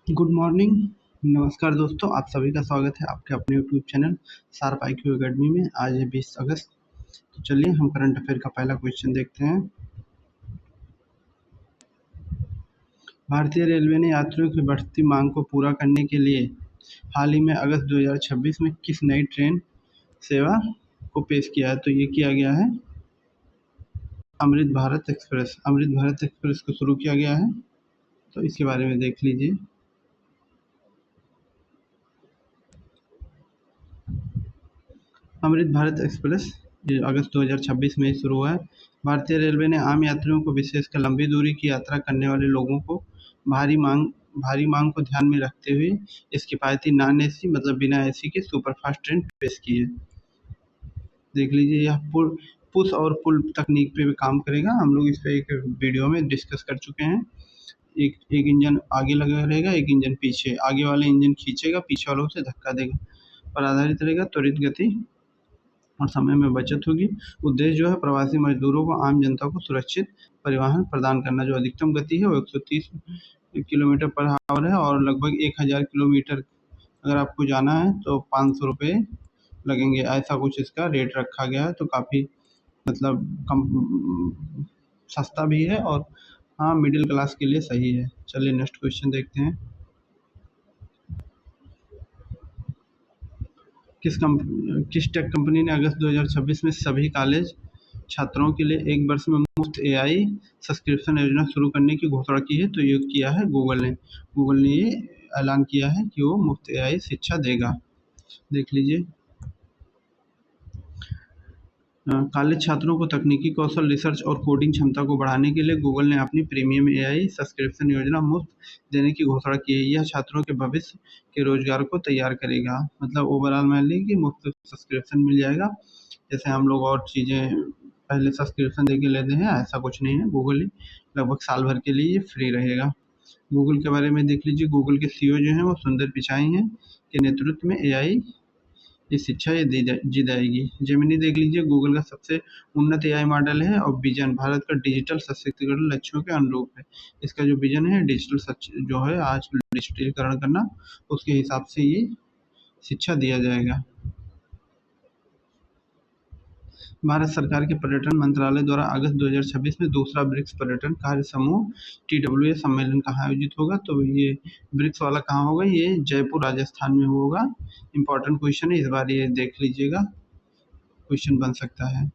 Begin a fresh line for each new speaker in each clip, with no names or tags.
Good morning. नमस्कार दोस्तों, आप सभी का स्वागत है आपके अपने YouTube channel sharp IQ academy में। आज है 20 अगस्त। तो चलिए हम करंट अफेयर का पहला क्वेश्चन देखते हैं। भारतीय रेलवे ने यात्रियों की बढ़ती मांग को पूरा करने के लिए हाल ही में अगस्त 2026 में किस नई ट्रेन सेवा को पेश किया है? तो ये किया गया है अमृत भारत एक्सप्रेस। अमृत भारत एक्सप्रेस को शुरू किया गया है, तो इसके बारे में देख लीजिए। अमृत भारत एक्सप्रेस ये अगस्त 2026 में शुरू हुआ है। भारतीय रेलवे ने आम यात्रियों को, विशेषकर लंबी दूरी की यात्रा करने वाले लोगों को भारी मांग को ध्यान में रखते हुए इस किफ़ायती नॉन AC मतलब बिना AC की सुपरफास्ट ट्रेन पेश की है। देख लीजिए, यह पुश और पुल तकनीक पे भी काम करेगा। हम लोग इस पे एक वीडियो में डिस्कस कर चुके हैं। एक इंजन आगे लगा रहेगा, एक इंजन पीछे। आगे वाले इंजन खींचेगा, पीछे वालों से धक्का देगा। पर आधारित रहेगा, त्वरित गति और समय में बचत होगी। उद्देश्य जो है प्रवासी मजदूरों को, आम जनता को सुरक्षित परिवहन प्रदान करना। जो अधिकतम गति है वो 130 किलोमीटर पर आवर है और लगभग 1000 किलोमीटर अगर आपको जाना है तो 500 रुपये लगेंगे। ऐसा कुछ इसका रेट रखा गया है, तो काफ़ी मतलब कम सस्ता भी है और हाँ, मिडिल क्लास के लिए सही है। चलिए नेक्स्ट क्वेश्चन देखते हैं। किस टेक कंपनी ने अगस्त 2026 में सभी कॉलेज छात्रों के लिए 1 वर्ष में मुफ्त AI सब्सक्रिप्शन योजना शुरू करने की घोषणा की है? तो ये किया है गूगल ने। गूगल ने ये ऐलान किया है कि वो मुफ्त AI शिक्षा देगा। देख लीजिए। कॉलेज छात्रों को तकनीकी कौशल, रिसर्च और कोडिंग क्षमता को बढ़ाने के लिए गूगल ने अपनी प्रीमियम AI सब्सक्रिप्शन योजना मुफ्त देने की घोषणा की है। यह छात्रों के भविष्य के रोजगार को तैयार करेगा। मतलब ओवरऑल मान लीजिए कि मुफ्त सब्सक्रिप्शन मिल जाएगा। जैसे हम लोग और चीज़ें पहले सब्सक्रिप्शन दे के लेते हैं, ऐसा कुछ नहीं है। गूगल ही लगभग साल भर के लिए ये फ्री रहेगा। गूगल के बारे में देख लीजिए। गूगल के CEO जो हैं वो सुंदर पिचाई हैं के नेतृत्व में AI ये शिक्षा ये दी जाएगी। जेमिनी देख लीजिए, गूगल का सबसे उन्नत AI मॉडल है और विजन भारत का डिजिटल सशक्तिकरण लक्ष्यों के अनुरूप है। इसका जो विजन है डिजिटल जो है आज डिजिटलीकरण करना, उसके हिसाब से ये शिक्षा दिया जाएगा। भारत सरकार के पर्यटन मंत्रालय द्वारा अगस्त 2026 में दूसरा ब्रिक्स पर्यटन कार्य समूह TWA सम्मेलन कहाँ आयोजित होगा? तो ये ब्रिक्स वाला कहाँ होगा? ये जयपुर राजस्थान में होगा। इम्पोर्टेंट क्वेश्चन है, इस बार ये देख लीजिएगा, क्वेश्चन बन सकता है।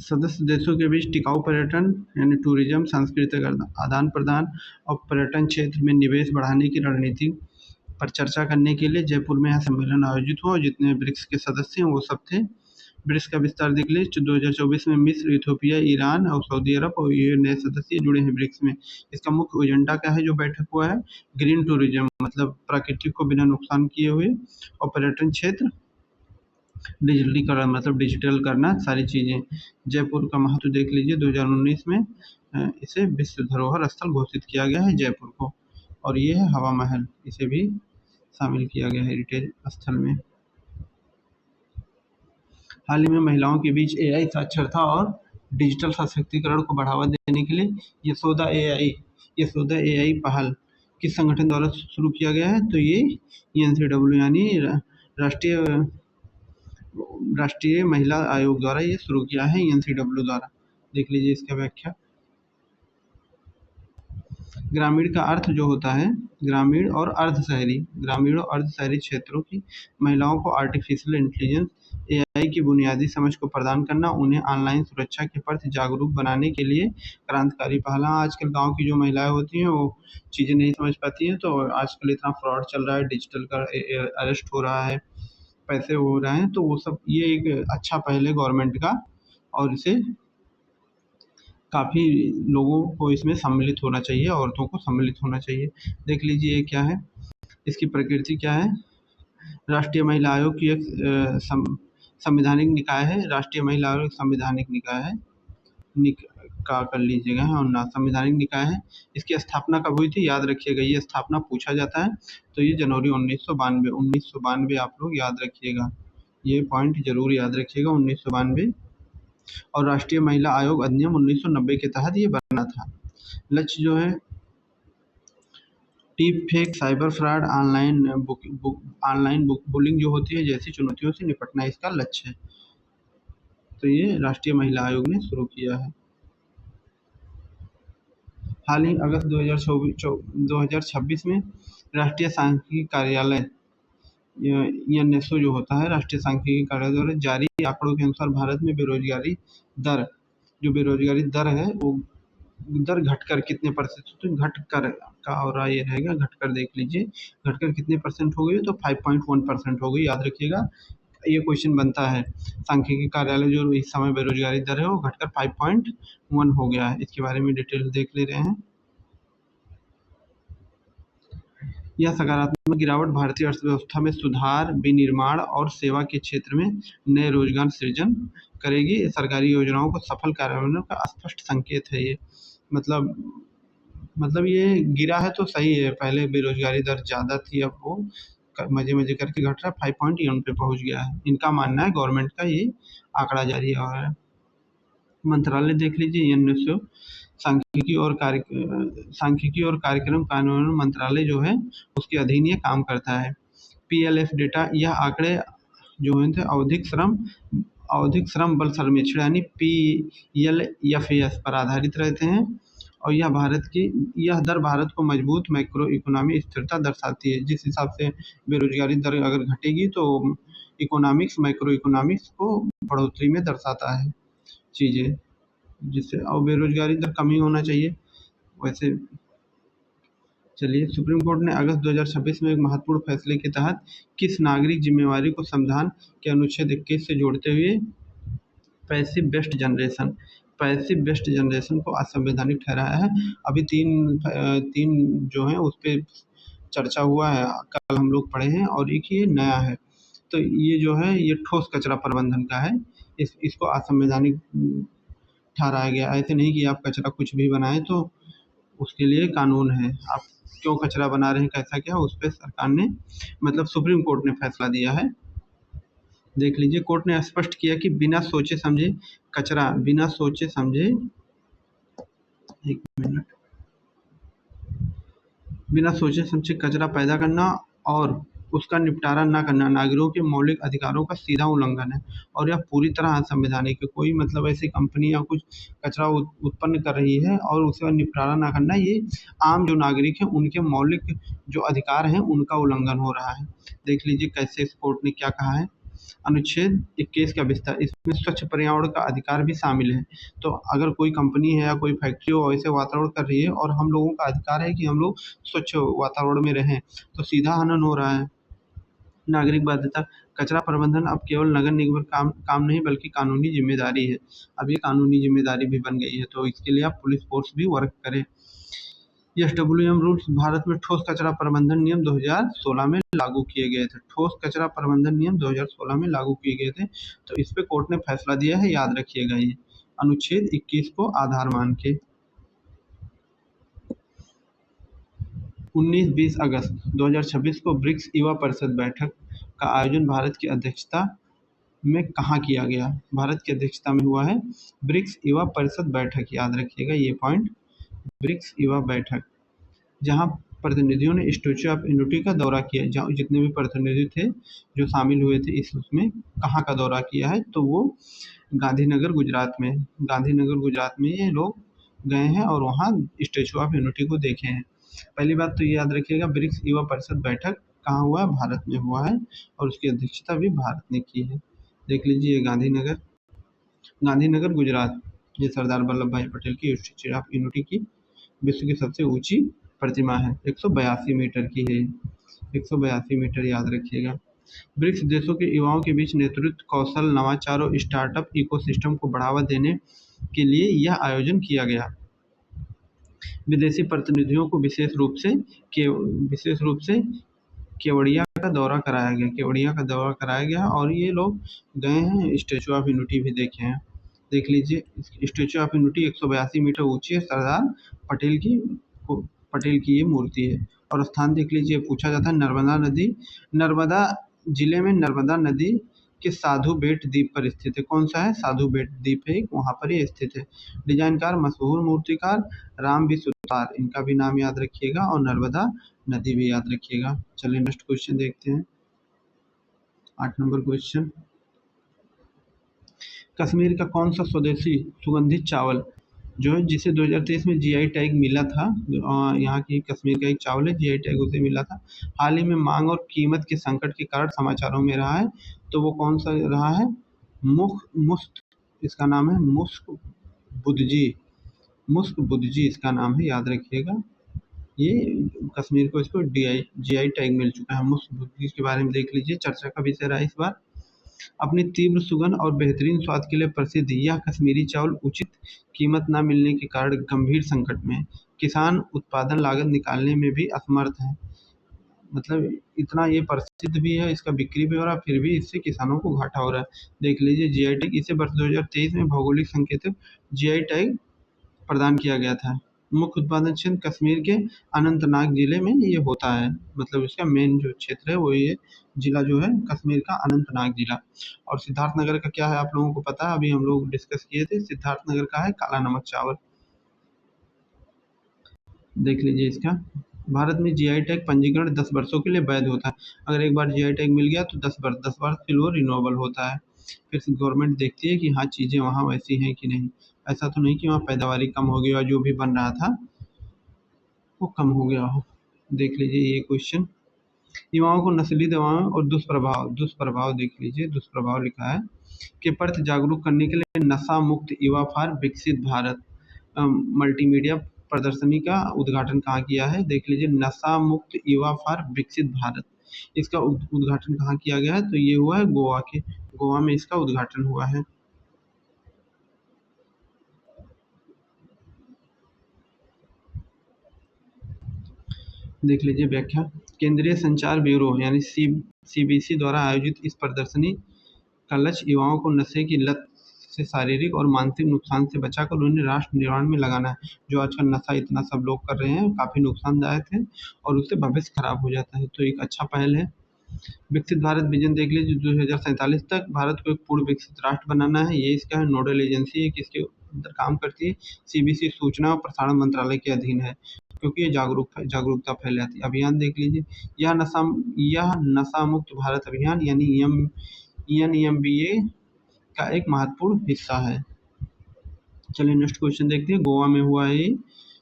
सदस्य देशों के बीच टिकाऊ पर्यटन यानी टूरिज्म, सांस्कृतिक आदान प्रदान और पर्यटन क्षेत्र में निवेश बढ़ाने की रणनीति पर चर्चा करने के लिए जयपुर में यह सम्मेलन आयोजित हुआ। जितने ब्रिक्स के सदस्य हैं वो सब थे। ब्रिक्स का विस्तार देख लीजिए। 2024 में मिस्र, इथोपिया, ईरान और सऊदी अरब और ये नए सदस्य जुड़े हैं ब्रिक्स में। इसका मुख्य एजेंडा क्या है जो बैठक हुआ है? ग्रीन टूरिज्म मतलब प्रकृति को बिना नुकसान किए हुए, और पर्यटन क्षेत्र डिजिटलीकरण मतलब डिजिटल करना सारी चीज़ें। जयपुर का महत्व देख लीजिए। 2019 में इसे विश्व धरोहर स्थल घोषित किया गया है जयपुर को। और ये है हवा महल, इसे भी शामिल किया गया है हेरिटेज स्थल में। हाल ही में महिलाओं के बीच AI साक्षरता और डिजिटल सशक्तिकरण को बढ़ावा देने के लिए यशोदा AI पहल किस संगठन द्वारा शुरू किया गया है? तो ये NCW यानी राष्ट्रीय महिला आयोग द्वारा ये शुरू किया है, NCW द्वारा। देख लीजिए इसका व्याख्या। ग्रामीण का अर्थ जो होता है ग्रामीण और अर्ध शहरी क्षेत्रों की महिलाओं को आर्टिफिशियल इंटेलिजेंस AI की बुनियादी समझ को प्रदान करना, उन्हें ऑनलाइन सुरक्षा के प्रति जागरूक बनाने के लिए क्रांतिकारी पहल। आजकल गांव की जो महिलाएं होती हैं वो चीज़ें नहीं समझ पाती हैं, तो आजकल इतना फ्रॉड चल रहा है, डिजिटल का अरेस्ट हो रहा है, पैसे हो रहे हैं, तो वो सब ये एक अच्छा पहल है गवर्नमेंट का और इसे काफ़ी लोगों को इसमें सम्मिलित होना चाहिए, औरतों को सम्मिलित होना चाहिए। देख लीजिए ये क्या है, इसकी प्रकृति क्या है। राष्ट्रीय महिला आयोग की एक संवैधानिक निकाय है। राष्ट्रीय महिला आयोग संवैधानिक निकाय है, का कर लीजिएगा और ना संवैधानिक निकाय है। इसकी स्थापना कब हुई थी याद रखिएगा, ये स्थापना पूछा जाता है, तो ये जनवरी 1992 आप लोग याद रखिएगा, ये पॉइंट जरूर याद रखिएगा। 1992 और राष्ट्रीय महिला आयोग अधिनियम 1990 के तहत ये बना था। लक्ष्य जो है deep fake, cyber fraud, online bullying जो होती है जैसी चुनौतियों से निपटना इसका लक्ष्य है। तो ये राष्ट्रीय महिला आयोग ने शुरू किया है। हाल ही अगस्त 2026 में राष्ट्रीय सांख्यिकी कार्यालय एनएसओ जो होता है, राष्ट्रीय सांख्यिकी कार्यालय द्वारा जारी आंकड़ों के अनुसार भारत में बेरोजगारी दर है वो दर घटकर कितने परसेंट, तो घटकर का और ये रहेगा, घटकर देख लीजिए, घटकर कितने परसेंट हो गई, तो 5.1% हो गई। याद रखिएगा, ये क्वेश्चन बनता है। सांख्यिकी कार्यालय जो इस समय बेरोजगारी दर है वो घटकर 5.1 हो गया है। इसके बारे में डिटेल देख ले रहे हैं। यह सकारात्मक गिरावट भारतीय अर्थव्यवस्था में सुधार, विनिर्माण और सेवा के क्षेत्र में नए रोजगार सृजन करेगी। सरकारी योजनाओं को सफल कार्यान्वयन का स्पष्ट संकेत है ये। मतलब ये गिरा है तो सही है, पहले बेरोजगारी दर ज़्यादा थी, अब वो मजे मजे करके घट रहा है, 5.1 पे पहुंच गया है। इनका मानना है, गवर्नमेंट का ये आंकड़ा जारी है। मंत्रालय देख लीजिए, एनएसओ सांख्यिकी और कार्यक्रम कार्यान्वयन मंत्रालय जो है उसके अधीन ये काम करता है। पीएलएफ डेटा, यह आंकड़े जो है आवधिक श्रम बल सर्वेक्षण यानी PLFAS पर आधारित रहते हैं और यह दर भारत को मजबूत मैक्रो इकोनॉमी स्थिरता दर्शाती है। जिस हिसाब से बेरोजगारी दर अगर घटेगी तो मैक्रो इकोनॉमिक्स को बढ़ोतरी में दर्शाता है चीज़ें, जिससे और बेरोजगारी दर कम ही होना चाहिए। वैसे चलिए, सुप्रीम कोर्ट ने अगस्त 2026 में एक महत्वपूर्ण फैसले के तहत किस नागरिक जिम्मेवारी को संविधान के अनुच्छेद 21 से जोड़ते हुए पैसिव वेस्ट जनरेशन को असंवैधानिक ठहराया है। अभी तीन जो है उस पर चर्चा हुआ है, कल हम लोग पढ़े हैं, और एक ये नया है। तो ये जो है ये ठोस कचरा प्रबंधन का है, इसको असंवैधानिक ठहराया गया। ऐसे नहीं कि आप कचरा कुछ भी बनाएं, तो उसके लिए कानून है। आप क्यों कचरा बना रहे हैं, कैसा क्या, उस पर सरकार ने मतलब सुप्रीम कोर्ट ने फैसला दिया है। देख लीजिए, कोर्ट ने स्पष्ट किया कि बिना सोचे समझे कचरा पैदा करना और उसका निपटारा न करना नागरिकों के मौलिक अधिकारों का सीधा उल्लंघन है और यह पूरी तरह असंवैधानिक है। कोई मतलब ऐसी कंपनी या कुछ कचरा उत्पन्न कर रही है और उसका निपटारा ना करना, ये आम जो नागरिक हैं उनके मौलिक जो अधिकार हैं उनका उल्लंघन हो रहा है। देख लीजिए कैसे इस कोर्ट ने क्या कहा है। अनुच्छेद 21 का विस्तार, इसमें स्वच्छ पर्यावरण का अधिकार भी शामिल है। तो अगर कोई कंपनी है या कोई फैक्ट्री हो ऐसे वातावरण कर रही है और हम लोगों का अधिकार है कि हम लोग स्वच्छ वातावरण में रहें, तो सीधा हनन हो रहा है। नागरिक बाध्यता, कचरा प्रबंधन अब केवल नगर निगम काम नहीं बल्कि कानूनी जिम्मेदारी है। अब ये कानूनी जिम्मेदारी भी बन गई है, तो इसके लिए आप पुलिस फोर्स भी वर्क करें। एसडब्ल्यूएम रूल्स भारत में ठोस कचरा प्रबंधन नियम 2016 में लागू किए गए थे। ठोस कचरा प्रबंधन नियम 2016 में लागू किए गए थे, तो इस पे कोर्ट ने फैसला दिया है, याद रखिएगा ये अनुच्छेद 21 को आधार मान के। 19-20 अगस्त 2026 को ब्रिक्स युवा परिषद बैठक का आयोजन भारत की अध्यक्षता में कहाँ किया गया? भारत की अध्यक्षता में हुआ है ब्रिक्स युवा परिषद बैठक, याद रखिएगा ये पॉइंट, ब्रिक्स युवा बैठक, जहाँ प्रतिनिधियों ने स्टैच्यू ऑफ यूनिटी का दौरा किया। जहाँ जितने भी प्रतिनिधि थे जो शामिल हुए थे इस उसमें, कहाँ का दौरा किया है, तो वो गांधीनगर गुजरात में ये लोग गए हैं और वहाँ स्टैच्यू ऑफ यूनिटी को देखे हैं। पहली बात तो ये याद रखिएगा, ब्रिक्स युवा परिषद बैठक कहाँ हुआ है? भारत में हुआ है और उसकी अध्यक्षता भी भारत ने की है। देख लीजिए, गांधीनगर गुजरात, ये सरदार वल्लभ भाई पटेल की स्टैच्यू ऑफ यूनिटी की विश्व की सबसे ऊंची प्रतिमा है, 182 मीटर की है, 182 मीटर, याद रखिएगा। ब्रिक्स देशों के युवाओं के बीच नेतृत्व कौशल, नवाचार और स्टार्टअप इकोसिस्टम को बढ़ावा देने के लिए यह आयोजन किया गया। विदेशी प्रतिनिधियों को विशेष रूप से केवड़िया का दौरा कराया गया और ये लोग गए हैं, स्टैच्यू ऑफ यूनिटी भी देखे हैं। देख लीजिए, स्टैच्यू ऑफ यूनिटी 182 मीटर ऊंची है, सरदार पटेल की ये मूर्ति है। और स्थान देख लीजिए, पूछा जाता है नर्मदा जिले में नर्मदा नदी के साधु बेट द्वीप पर स्थित है। कौन सा है? साधु बेट द्वीप है, वहाँ पर ये स्थित है। डिजाइनकार मशहूर मूर्तिकार राम विसुतार, इनका भी नाम याद रखिएगा, और नर्मदा नदी भी याद रखिएगा। चलिए नेक्स्ट क्वेश्चन देखते हैं। 8 नंबर क्वेश्चन, कश्मीर का कौन सा स्वदेशी सुगंधित चावल जो है जिसे 2023 में जीआई टैग मिला था, यहाँ की कश्मीर का एक चावल है, जीआई टैग उसे मिला था, हाल ही में मांग और कीमत के संकट के कारण समाचारों में रहा है, तो वो कौन सा रहा है? मुश्क, इसका नाम है मुश्क बुद्जी, मुश्क बुद्जी इसका नाम है, याद रखिएगा। ये कश्मीर को इसको जीआई टैग मिल चुका है। मुश्क बुद्जी के बारे में देख लीजिए, चर्चा का विषय रहा इस बार। अपनी तीव्र सुगंध और बेहतरीन स्वाद के लिए प्रसिद्ध यह कश्मीरी चावल उचित कीमत न मिलने के कारण गंभीर संकट में है। किसान उत्पादन लागत निकालने में भी असमर्थ हैं। मतलब इतना ये प्रसिद्ध भी है, इसका बिक्री भी हो रहा है, फिर भी इससे किसानों को घाटा हो रहा है। देख लीजिए जीआई टैग, इसे वर्ष 2023 में भौगोलिक संकेतक जीआई टैग प्रदान किया गया था। मुख्य उत्पादन क्षेत्र कश्मीर के अनंतनाग जिले में ये होता है, मतलब इसका मेन जो क्षेत्र है वो ये जिला जो है कश्मीर का अनंतनाग जिला। और सिद्धार्थनगर का क्या है आप लोगों को पता है, अभी हम लोग डिस्कस किए थे। सिद्धार्थनगर का है काला नमक चावल। देख लीजिए इसका, भारत में जीआई टैग पंजीकरण 10 वर्षों के लिए वैध होता है। अगर एक बार जीआई टैग मिल गया तो 10 वर्ष के लिए रिन्यूएबल होता है। फिर गवर्नमेंट देखती है कि हाँ चीज़ें वहाँ वैसी हैं कि नहीं। ऐसा तो नहीं कि वहाँ पैदावारी कम हो गई और जो भी बन रहा था वो कम हो गया हो। देख लीजिए ये क्वेश्चन, युवाओं को नस्ली दवाओं और दुष्प्रभाव देख लीजिए, दुष्प्रभाव लिखा है के प्रति जागरूक करने के लिए नशा मुक्त युवा फॉर विकसित भारत मल्टीमीडिया प्रदर्शनी का उद्घाटन कहाँ किया है? देख लीजिए, नशा मुक्त युवा फॉर विकसित भारत, इसका उद्घाटन कहाँ किया गया है? तो ये हुआ है गोवा में इसका उद्घाटन हुआ है। देख लीजिए व्याख्या, केंद्रीय संचार ब्यूरो यानी सीबीसी द्वारा आयोजित इस प्रदर्शनी का लक्ष्य युवाओं को नशे की लत से शारीरिक और मानसिक नुकसान से बचाकर उन्हें राष्ट्र निर्माण में लगाना है। जो आजकल नशा इतना सब लोग कर रहे हैं, काफ़ी नुकसानदायक है और उससे भविष्य खराब हो जाता है, तो एक अच्छा पहल है। विकसित भारत विजन देख लीजिए, 2047 तक भारत को एक पूर्ण विकसित राष्ट्र बनाना है, ये इसका नोडल एजेंसी है, किसके अंदर काम करती है? सीबीसी सूचना और प्रसारण मंत्रालय के अधीन है, क्योंकि ये जागरूकता फैलाती है। अभियान देख लीजिए, यह नशा मुक्त भारत अभियान यानी ENMBA का एक महत्वपूर्ण हिस्सा है। चलिए नेक्स्ट क्वेश्चन देखते हैं, गोवा में हुआ है,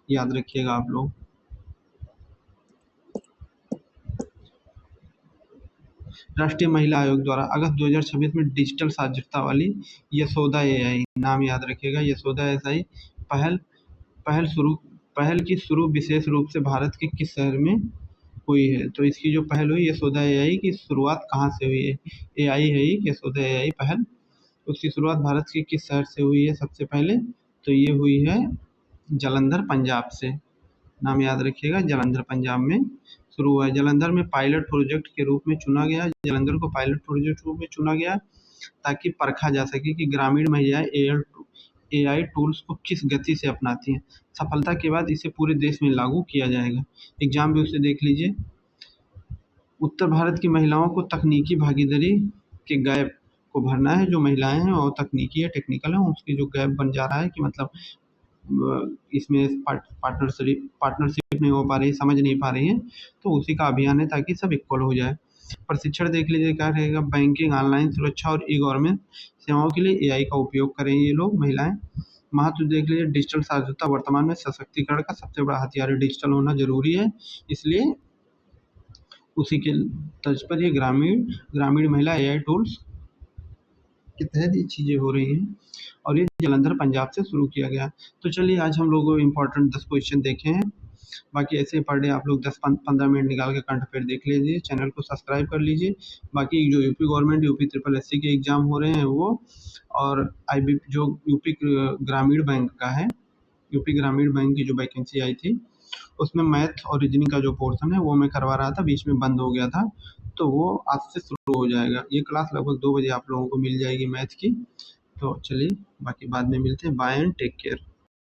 याद रखिएगा आप लोग। राष्ट्रीय महिला आयोग द्वारा अगस्त 2026 में डिजिटल साक्षरता वाली यशोदा AI, नाम याद रखिएगा, यशोदा AI पहल की शुरू विशेष रूप से भारत के किस शहर में हुई है? तो इसकी जो पहल हुई यशोदा AI की शुरुआत कहाँ से हुई है? AI है यशोदा AI पहल, उसकी शुरुआत भारत के किस शहर से हुई है सबसे पहले? तो ये हुई है जालंधर पंजाब से, नाम याद रखिएगा, जालंधर पंजाब में शुरू हुआ है। जालंधर में पायलट प्रोजेक्ट के रूप में चुना गया, जालंधर को पायलट प्रोजेक्ट के रूप में चुना गया ताकि परखा जा सके कि ग्रामीण महिलाएं AI टूल्स को किस गति से अपनाती हैं। सफलता के बाद इसे पूरे देश में लागू किया जाएगा। एग्जाम भी उसे देख लीजिए, उत्तर भारत की महिलाओं को तकनीकी भागीदारी के गैप को भरना है। जो महिलाएं हैं और तकनीकी है, टेक्निकल है, उसकी जो गैप बन जा रहा है कि मतलब इसमें पार्टनरशिप नहीं हो पा रही, समझ नहीं पा रही हैं, तो उसी का अभियान है ताकि सब इक्वल हो जाए। प्रशिक्षण देख लीजिए क्या रहेगा, बैंकिंग, ऑनलाइन सुरक्षा और ई-गवर्नेंस सेवाओं के लिए AI का उपयोग करें ये लोग महिलाएं। महत्व देख लीजिए, डिजिटल साक्षरता वर्तमान में सशक्तिकरण का सबसे बड़ा हथियार है, डिजिटल होना जरूरी है, इसलिए उसी के तर्ज पर ये ग्रामीण महिला AI टूल्स के तहत ये चीज़ें हो रही हैं और ये जालंधर पंजाब से शुरू किया गया। तो चलिए आज हम लोग इम्पोर्टेंट 10 क्वेश्चन देखे हैं, बाकी ऐसे पर डे आप लोग 10-15 मिनट निकाल के करंट अफेयर देख लीजिए, चैनल को सब्सक्राइब कर लीजिए। बाकी जो यूपी गवर्नमेंट यूपी SSC के एग्ज़ाम हो रहे हैं वो, और IB जो यूपी ग्रामीण बैंक का है, यूपी ग्रामीण बैंक की जो वैकेंसी आई थी उसमें मैथ और रीजनिंग का जो पोर्शन है वो मैं करवा रहा था, बीच में बंद हो गया था, तो वो आज से शुरू हो जाएगा। ये क्लास लगभग 2 बजे आप लोगों को मिल जाएगी मैथ की। तो चलिए बाकी बाद में मिलते हैं, बाय एंड टेक केयर।